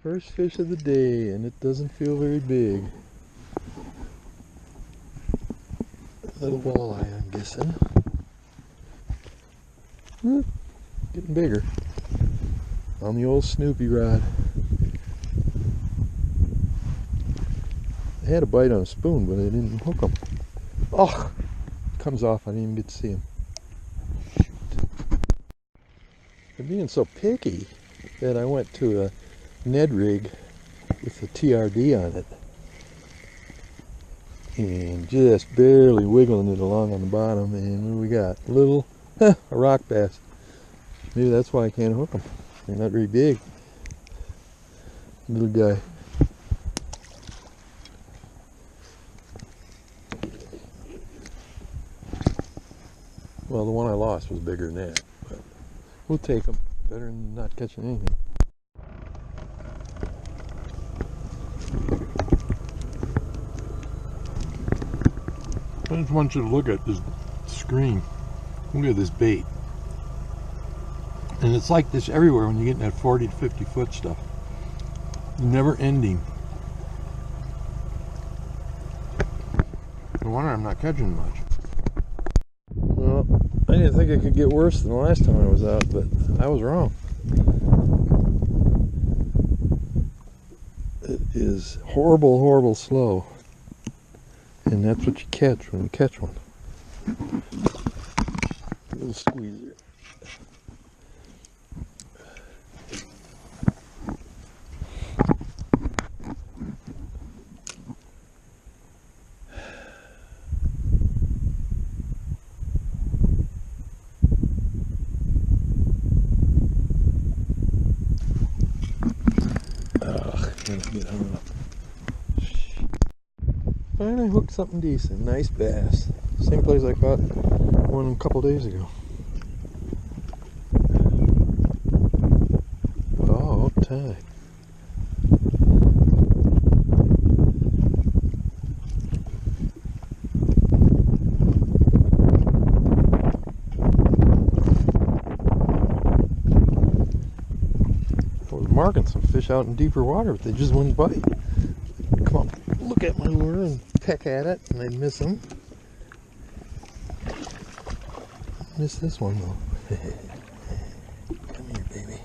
First fish of the day, and it doesn't feel very big. Little walleye, I'm guessing. Getting bigger. On the old Snoopy rod. I had a bite on a spoon, but I didn't hook him. Oh! Comes off, I didn't even get to see him. They're being so picky that I went to a Ned rig with the TRD on it and just barely wiggling it along on the bottom, and what we got? Little, a rock bass. Maybe that's why I can't hook them. They're not very big. Little guy. Well, the one I lost was bigger than that, but we'll take them. Better than not catching anything. I just want you to look at this screen. Look at this bait. And it's like this everywhere when you get in that 40 to 50 foot stuff. Never ending. No wonder I'm not catching much. Well, I didn't think it could get worse than the last time I was out, but I was wrong. It is horrible, horrible slow. And that's what you catch when you catch one. A little squeezer. Get hung up. Finally hooked something decent. Nice bass. Same place I caught one a couple days ago. Oh, tie. I was marking some fish out in deeper water, but they just wouldn't bite. Come on, look at my lure and peck at it, and I'd miss them. Miss this one though. Come here, baby.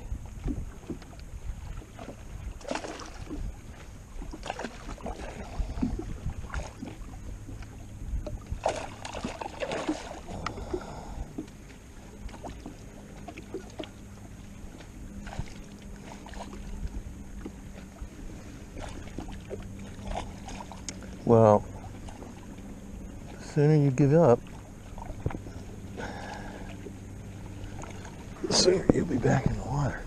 Well, the sooner you give up, the sooner you'll be back in the water.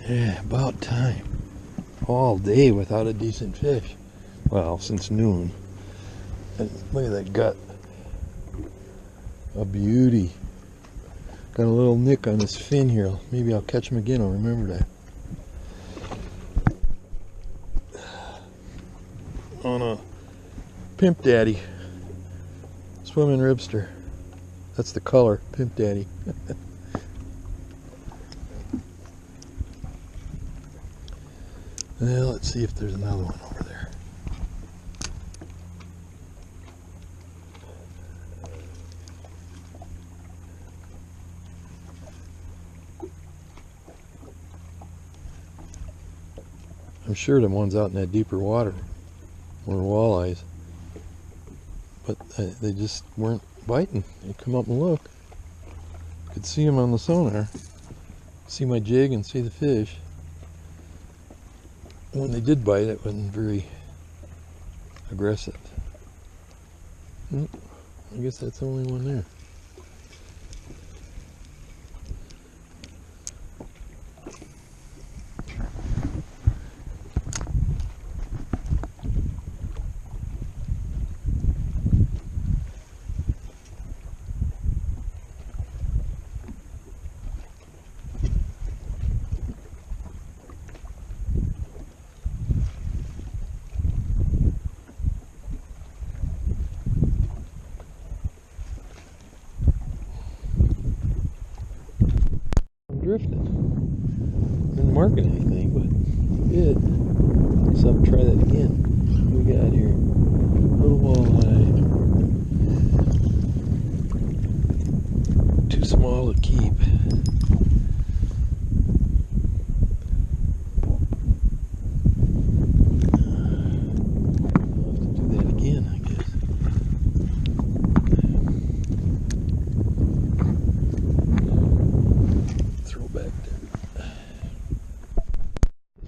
Yeah, about time. All day without a decent fish. Well, since noon. And look at that gut. A beauty. Got a little nick on his fin here. Maybe I'll catch him again. I'll remember that. On a Pimp Daddy swimming ribster. That's the color, Pimp Daddy. Well, let's see if there's another one over there. I'm sure the ones out in that deeper water were walleyes, but they just weren't biting. You come up and look. Could see them on the sonar, see my jig and see the fish. When they did bite, it wasn't very aggressive. I guess that's the only one there. marking anything, but he did. So I'll try that again. What we got here? Little walleye. Too small to keep.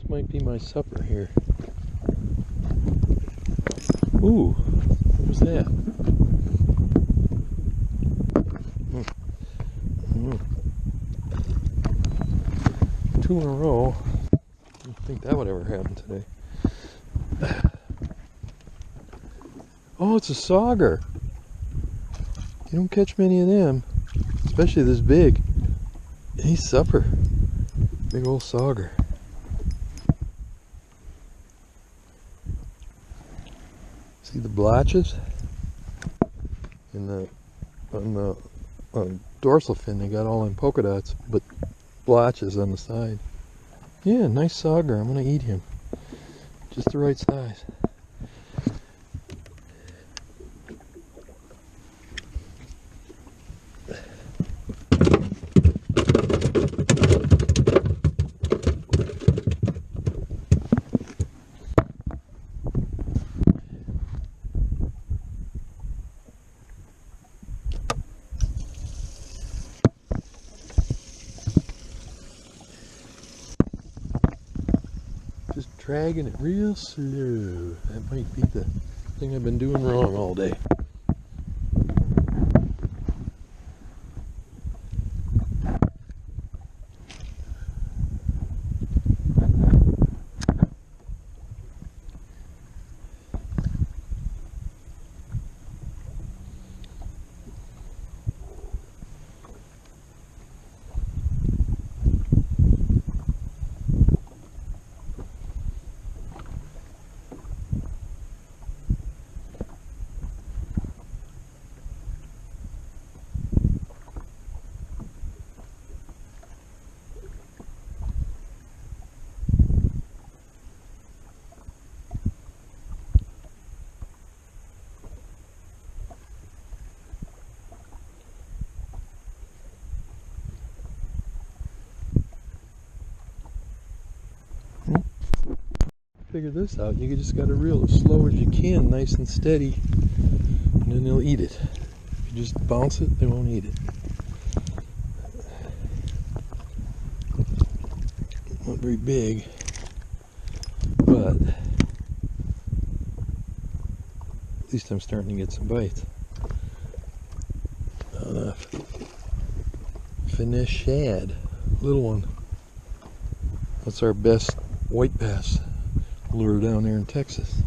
Might be my supper here. Ooh, what was that? Two in a row. I don't think that would ever happen today. Oh, it's a sauger. You don't catch many of them, especially this big. He's supper. Big old sauger. See the blotches in the dorsal fin? They got all in polka dots, but blotches on the side. Yeah, nice sauger. I'm gonna eat him. Just the right size. Just dragging it real slow. That might be the thing I've been doing wrong all day. Figure this out. You just got to reel as slow as you can, nice and steady, and then they'll eat it. If you just bounce it, they won't eat it. Not very big, but at least I'm starting to get some bites. Finesse shad, little one. That's our best white bass lure down there in Texas.